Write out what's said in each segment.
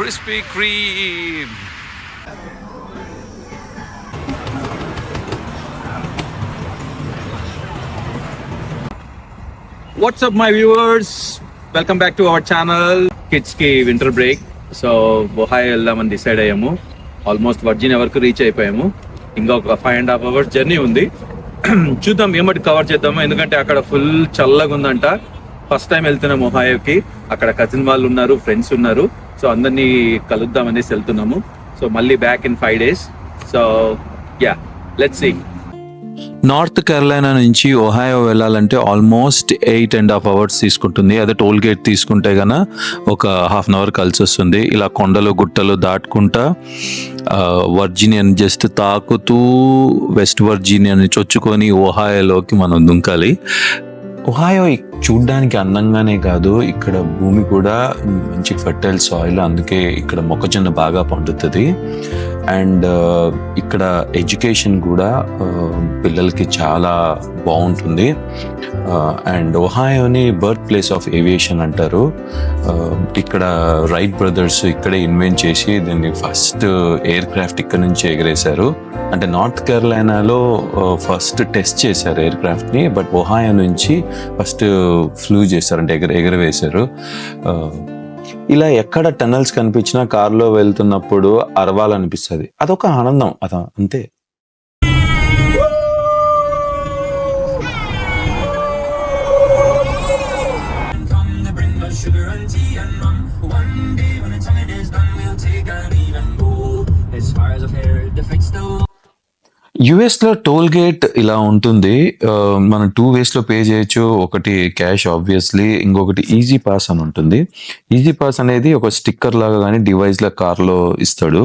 Krispy Kreme. What's up my viewers? Welcome back to our channel. Kids ki winter break. So Ohio వెళ్దామని decide అయ్యాము. Almost Virginia వరకు reach అయిపోయాము. ఇంకా ఒక 5.5 hours journey ఉంది. చూద్దాం ఏమిటి కవర్ చేద్దాము, ఎందుకంటే అక్కడ ఫుల్ చల్లగా ఉందంట. ఫస్ట్ టైం వెళ్తున్నాము ఒహాయోకి. అక్కడ కజిన్ వాళ్ళు ఉన్నారు, ఫ్రెండ్స్ ఉన్నారు. సో అందరినీ కలుద్దాం అనేసి వెళ్తున్నాము. సో మళ్ళీ back in 5 days. So yeah, let's see. North Carolina నుంచి ఒహాయో వెళ్ళాలంటే ఆల్మోస్ట్ 8.5 hours తీసుకుంటుంది. అదే టోల్ గేట్ తీసుకుంటే గన ఒక 1/2 hour కలిసి వస్తుంది. ఇలా కొండలు గుట్టలు దాటుకుంటా వర్జీనియాని జస్ట్ తాకుతూ వెస్ట్ వర్జీనియాని చొచ్చుకొని ఒహాయోలోకి మనం దుంకాలి. ఒహాయో చూడ్డానికి అందంగానే కాదు, ఇక్కడ భూమి కూడా మంచి ఫర్టైల్ సాయిల్, అందుకే ఇక్కడ మొక్కజొన్న బాగా పండుతుంది. అండ్ ఇక్కడ ఎడ్యుకేషన్ కూడా పిల్లలకి చాలా బాగుంటుంది. అండ్ ఒహాయోని బర్త్ ప్లేస్ ఆఫ్ ఏవియేషన్ అంటారు. ఇక్కడ రైట్ బ్రదర్స్ ఇక్కడే ఇన్వెంట్ చేసి దీన్ని ఫస్ట్ ఎయిర్ క్రాఫ్ట్ ఇక్కడ నుంచి ఎగరేశారు. అంటే నార్త్ కెరళైనాలో ఫస్ట్ టెస్ట్ చేశారు ఎయిర్ క్రాఫ్ట్ని, బట్ ఒహాయో నుంచి ఫస్ట్ ఫ్లూ చేశారు, అంటే ఎగరవేశారు. ఇలా ఎక్కడ టనల్స్ కనిపించినా కార్లో వెళ్తున్నప్పుడు అరవాలనిపిస్తుంది. అదొక ఆనందం, అంతే. యుఎస్లో టోల్ గేట్ ఇలా ఉంటుంది. మనం 2 ways పే చేయొచ్చు. ఒకటి క్యాష్ ఆబ్వియస్లీ, ఇంకొకటి ఈజీ పాస్ అని ఉంటుంది. ఈజీ పాస్ అనేది ఒక స్టిక్కర్ లాగా కానీ డివైస్ లా కార్లో ఇస్తాడు.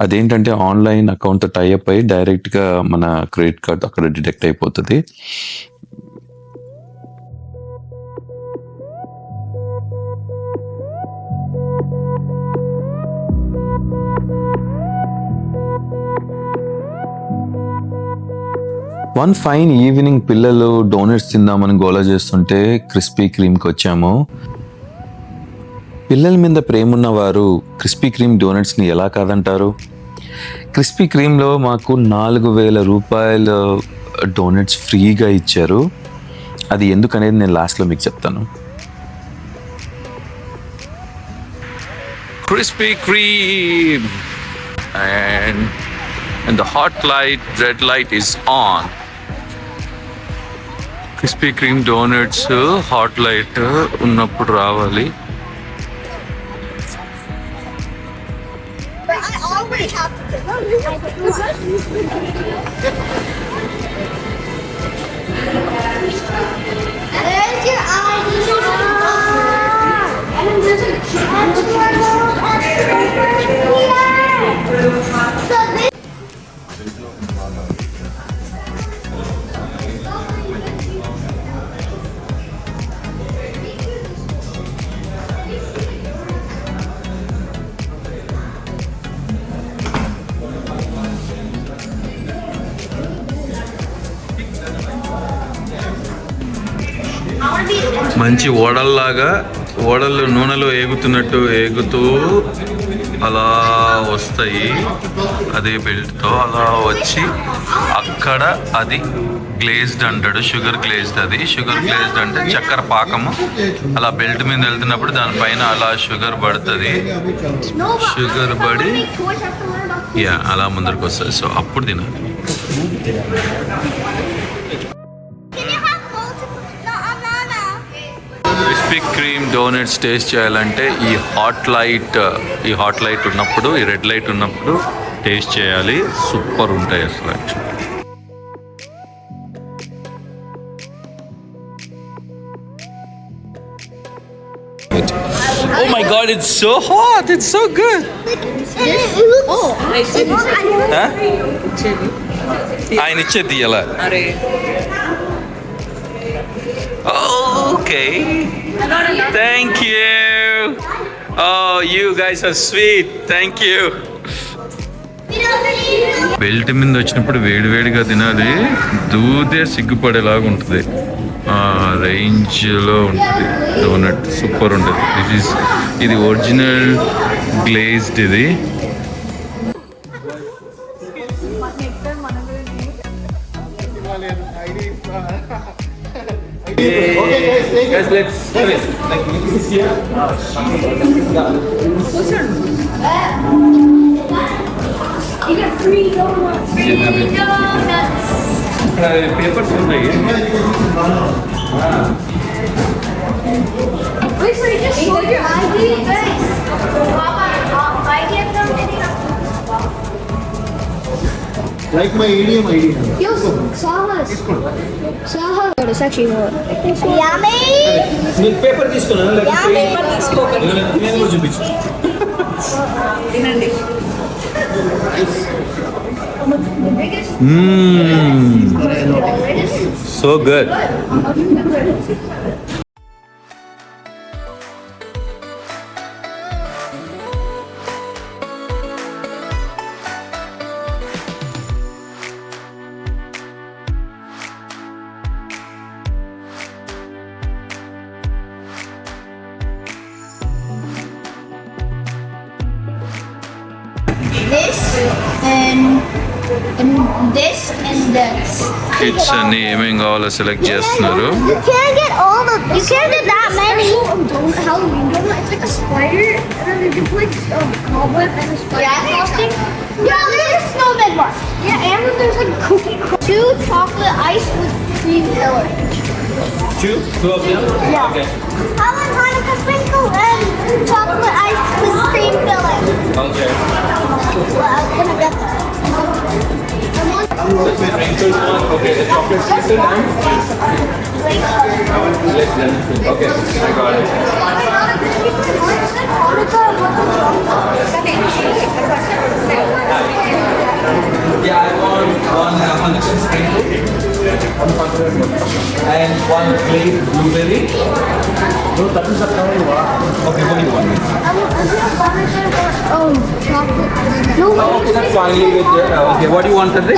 అదేంటంటే ఆన్లైన్ అకౌంట్ టైఅప్ అయ్యి డైరెక్ట్గా మన క్రెడిట్ కార్డ్ అక్కడ డిటెక్ట్ అయిపోతుంది. వన్ ఫైన్ ఈవినింగ్ పిల్లలు డోనట్స్ తిందామని గోలా చేస్తుంటే క్రిస్పీ క్రీమ్కి వచ్చాము. పిల్లల మీద ప్రేమ ఉన్నవారు క్రిస్పీ క్రీమ్ డోనట్స్ని ఎలా కాదంటారు? క్రిస్పీ క్రీమ్లో మాకు 4,000 రూపాయల డోనట్స్ ఫ్రీగా ఇచ్చారు. అది ఎందుకనేది నేను లాస్ట్లో మీకు చెప్తాను. Krispy Kreme and the hot light, red light is on. Krispy Kreme donuts hot light ఉన్నప్పుడు రావాలి. I always have There's your ID. And there's a So this మంచి ఓడలు నూనెలో ఏగుతున్నట్టు ఏగుతూ అలా వస్తాయి. అదే బెల్ట్తో అలా వచ్చి అక్కడ అది గ్లేజ్డ్ అంటాడు, షుగర్ గ్లేజ్డ్. అది షుగర్ గ్లేజ్డ్ అంటే చక్కెర పాకము. అలా బెల్ట్ మీద వెళ్తున్నప్పుడు దానిపైన అలా షుగర్ పడుతుంది. షుగర్ పడి అలా ముందరికి వస్తుంది. సో అప్పుడు తినాలి. క్రిస్పీ క్రీమ్ డోనట్స్ టేస్ట్ చేయాలంటే ఈ హాట్ లైట్ ఉన్నప్పుడు, ఈ రెడ్ లైట్ ఉన్నప్పుడు టేస్ట్ చేయాలి. సూపర్ ఉంటాయి అసలు. Oh my god, it's so hot. It's so good. ఆయన ఇచ్చేది ఎలా? Okay. Thank you. Oh, you guys are sweet. Thank you. Belt మీద వచ్చినప్పుడు వేడివేడిగా తినాలి. దూదే సిగ్గుపడేలాగా ఉంటుంది. రేంజ్లో ఉంటుంది డోనట్, సూపర్ ఉంటుంది. ఇది ఒరిజినల్ గ్లేజ్డ్. ఇది Guys, let's do it. Like this is here. You get free donuts. Free donuts. Papers ఉన్నాయి. Wait, so you just showed your ID? Guys, I get them. Like my ADM ID. Yo, Sahas. Sahas. It's actually more. Yummy. మీరు paper తీసుకున్నాను Yummy. నేను కూడా చూపించు. So good. This and this and this. Kids అన్ని ఏమేం కావాలో select చేస్తున్నారు. You can't get all of. You can't get that many. Halloween donut. It's like a spider, and then they just like cobweb and a spider. Yeah, frosting. Yeah, there's a snowman bar. Yeah, and then there's like cookie. 2 chocolate ice with cream filler. Two of them? Yeah. Okay. How about Hanukkah sprinkle and chocolate ice with cream filling? Okay. Well, I was gonna get that. That's my wrinkled one. Okay, the chocolate sprinkle and let's done. Okay, I got it. Yeah, I want one Hanukkah sprinkle and one glazed blueberry. No, that is a okay, what do you want? Oh, chocolate. No, Oh, okay, that's fine. Leave it there. Okay, what do you want, Cedric?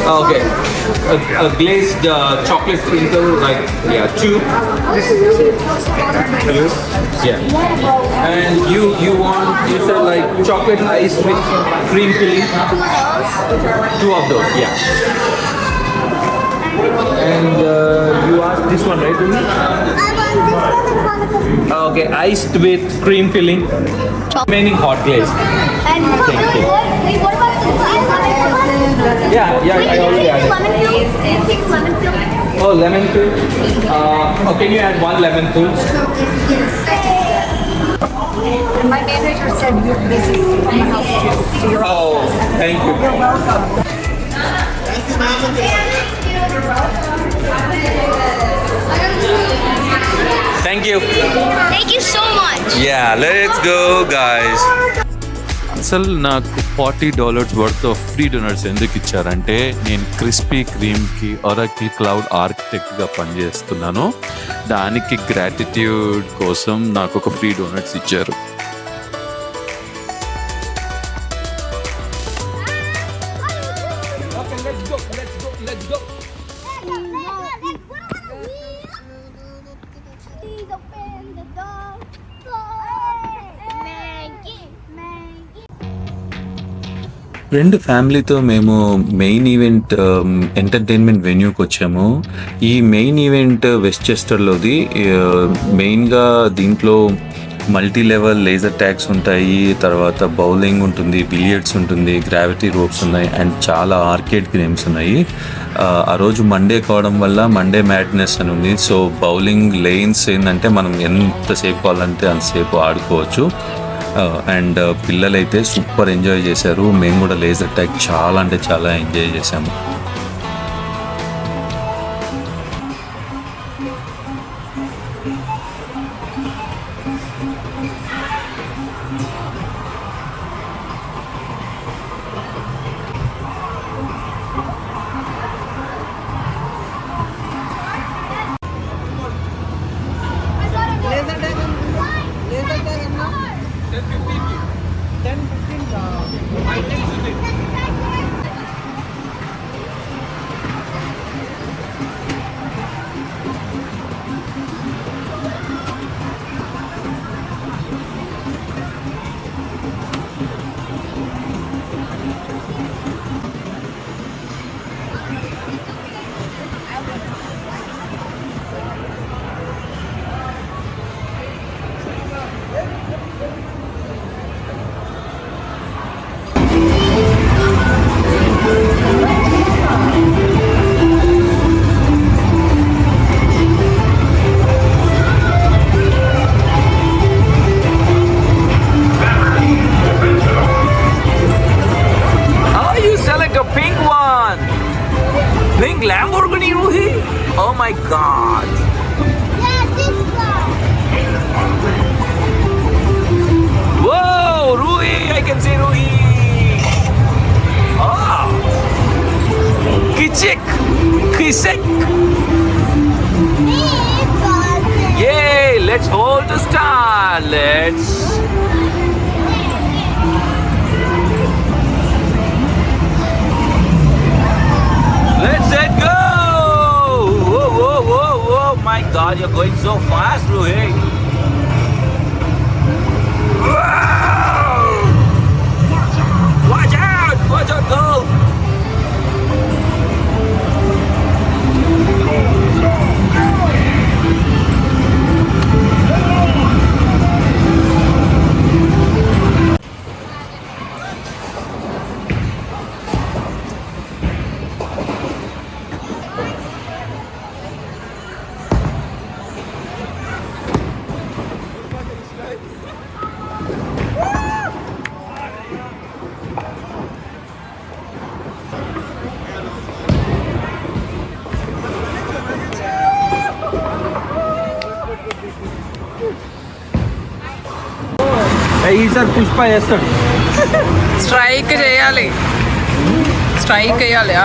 Oh, okay. A glazed chocolate sprinkle, like, yeah, 2. Yeah. And you want, you said like chocolate ice with cream filling? 2 of those, yeah. And you asked this one, right? Okay, iced with cream filling. Remaining hot glaze. And wait, what about the glaze? Yeah, I already added. Lemon fill? Lemon fill? Oh, lemon fill. Oh, can you add 1 lemon fill? My manager said this is from the house too. So you're Oh, thank you. You're welcome. Thank you. Thank you so much. Yeah, let's go, guys. అసలు నాకు $40 worth of free donuts ఎందుకు ఇచ్చారంటే, నేను crispy క్రీమ్కి Oracle cloud ఆర్కిటెక్ట్గా పనిచేస్తున్నాను. దానికి gratitude కోసం నాకు ఒక ఫ్రీ డోనట్స్ ఇచ్చారు. Let's go. Please open the door. Maggie. Friend ఫ్యామిలీతో మేము మెయిన్ ఈవెంట్ ఎంటర్టైన్మెంట్ వెన్యూకి వచ్చాము. ఈ మెయిన్ ఈవెంట్ వెస్ట్చెస్టర్లోది. మెయిన్గా దీంట్లో మల్టీ లెవెల్ లేజర్ ట్యాగ్స్ ఉంటాయి, తర్వాత బౌలింగ్ ఉంటుంది, బిలియర్డ్స్ ఉంటుంది, గ్రావిటీ రోప్స్ ఉన్నాయి, అండ్ చాలా ఆర్కేడ్ గేమ్స్ ఉన్నాయి. ఆ రోజు మండే కావడం వల్ల మండే మ్యాడ్నెస్ అని ఉంది. సో బౌలింగ్ లేన్స్ ఏంటంటే మనం ఎంతసేపు కావాలంటే అంతసేపు ఆడుకోవచ్చు. అండ్ పిల్లలైతే సూపర్ ఎంజాయ్ చేశారు. మేము కూడా లేజర్ ట్యాగ్ చాలా అంటే చాలా ఎంజాయ్ చేసాము. Let's hold the star. Let's let go. Whoa, whoa, whoa, whoa. My God, you're going so fast, Ruhi. Watch out, girl. ఈసారి పుష్ప చేస్తాడు. స్ట్రైక్ చేయాలి, స్ట్రైక్ చేయాలి.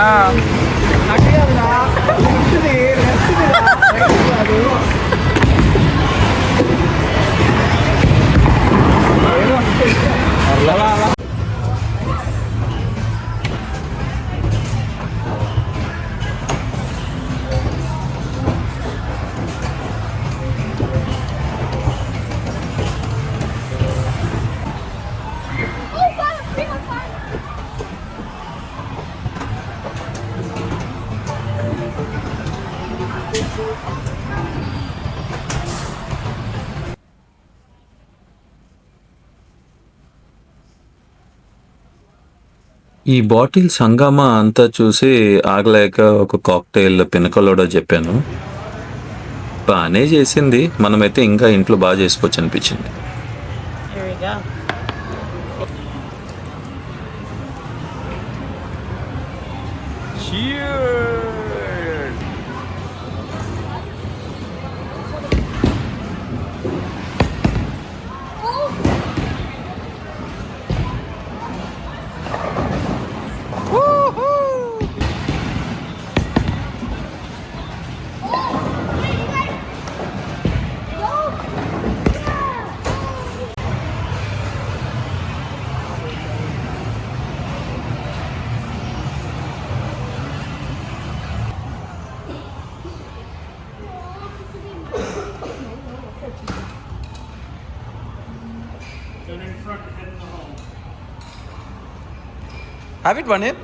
ఈ బాటిల్ సంగమా అంతా చూసి ఆగలేక ఒక కాక్టైల్ పినకలోడో చెప్పాను. బాగానే చేసింది, మనమైతే ఇంకా ఇంట్లో బాగా చేసుకోవచ్చు అనిపించింది. Have it, Vanir.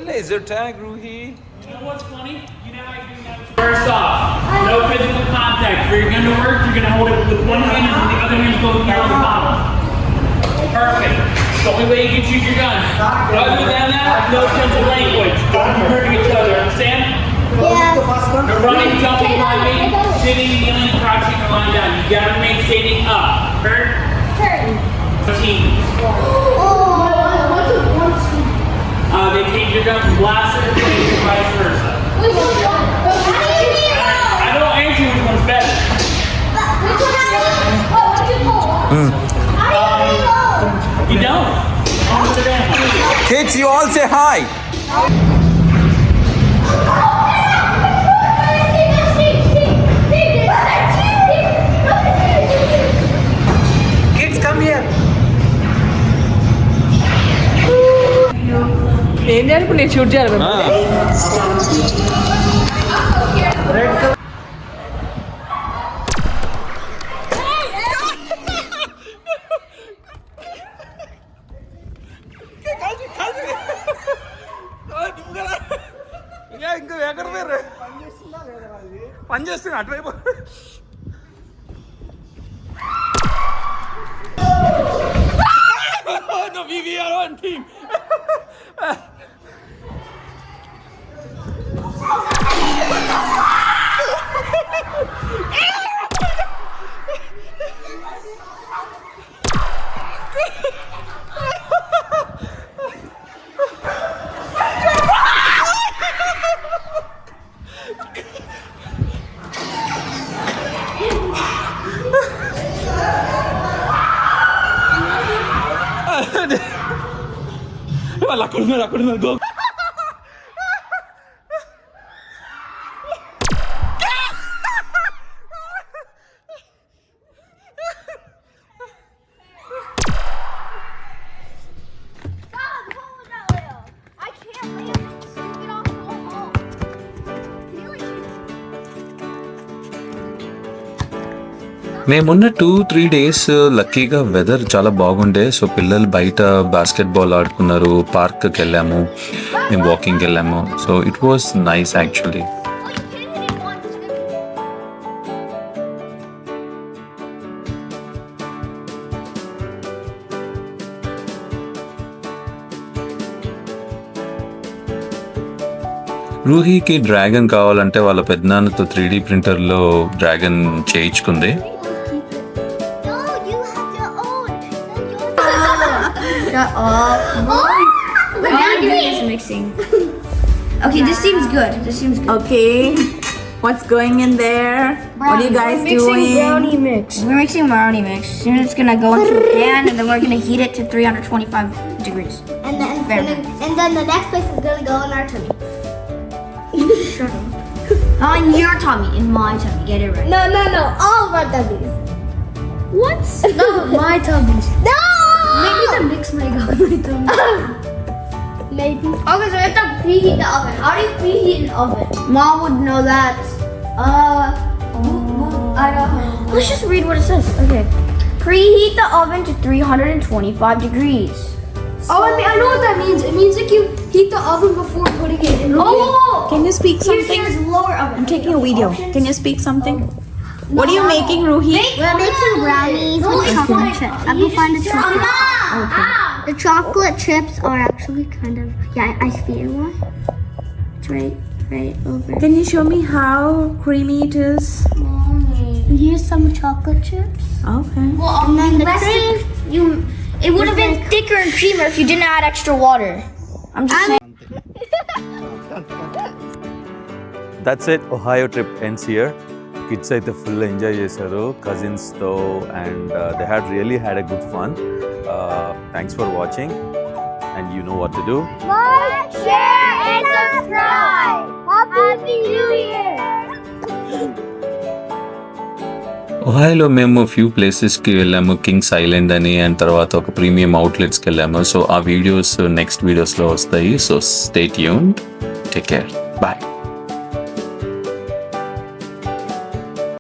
Laser tag, Ruhi. You know what's funny? You know how you do that? First off, no physical contact. If you're going to work, you're going to hold it with one hand and the other hand's going here on the bottom. Perfect. It's the only way you can shoot your gun. But other than that, no sense of language. Don't be hurting each other. Understand? Yeah. No running, jumping, climbing, sitting, kneeling, crouching, or lying down. You gotta remain standing up. Heard? Turn. Team. They take your gun from blaster and vice versa. I don't answer which one's better. You don't. Kids, you all say hi. Kids, come here. ఏం చేయాలి ఇప్పుడు? నేను shoot చేయాలి. ఇంకా ఎక్కడ వేరే పని చేస్తున్నా అటువైపు. No, we are on team. వాళ్ళు అక్కడ ఉన్నారు, గో. మేమున్న 2-3 డేస్ లక్కీగా వెదర్ చాలా బాగుండే. సో పిల్లలు బయట బాస్కెట్బాల్ ఆడుకున్నారు, పార్క్కి వెళ్ళాము, మేము వాకింగ్కి వెళ్ళాము. So it was nice actually. రూహీకి డ్రాగన్ కావాలంటే వాళ్ళ పెద్దనాన్నతో 3D ప్రింటర్లో డ్రాగన్ చేయించుకుంది. No, you have your own. Shut up. We're not doing this mixing. Okay, this seems good. Okay. What's going in there? What are you guys doing? Brownie mix. We're mixing brownie mix. Soon it's gonna go into a pan, and then we're gonna heat it to 325 degrees. And then the next place is gonna go in our tummy. Shut up. Not in your tummy, in my tummy. Get it right. No, all of our tummies. What? No, my tummies. No! Maybe the mix might go in my tummy. Maybe. Okay, so we have to preheat the oven. How do you preheat an oven? Mom would know that. I don't know. Let's just read what it says. Okay. Preheat the oven to 325 degrees. Oh, I know what that means. It means like you heat the oven before putting it in. Oh! Can you speak something? Here's lower oven. I'm taking a video. Can you speak something? What are you making, Ruhi? We're making brownies with chocolate chips. I'm gonna find the chocolate. The chocolate chips are actually kind of I see one. It's right over. Can you show me how creamy it is? Here's some chocolate chips. Okay. And then the cream. It would have been thicker and creamier if you didn't add extra water. I'm just saying. That's it. Ohio trip ends here. Kids అయితే full enjoy చేశారు కజిన్స్తో, and they had a good fun. Thanks for watching, and you know what to do. Like, share, and subscribe. Happy New Year. ఒహాయోలో మేము few ప్లేసెస్కి వెళ్ళాము, Kings island అని, and తర్వాత ఒక ప్రీమియం అవుట్లెట్స్కి వెళ్ళాము. సో ఆ వీడియోస్ నెక్స్ట్ వీడియోస్లో వస్తాయి. So stay tuned. Take care. Bye.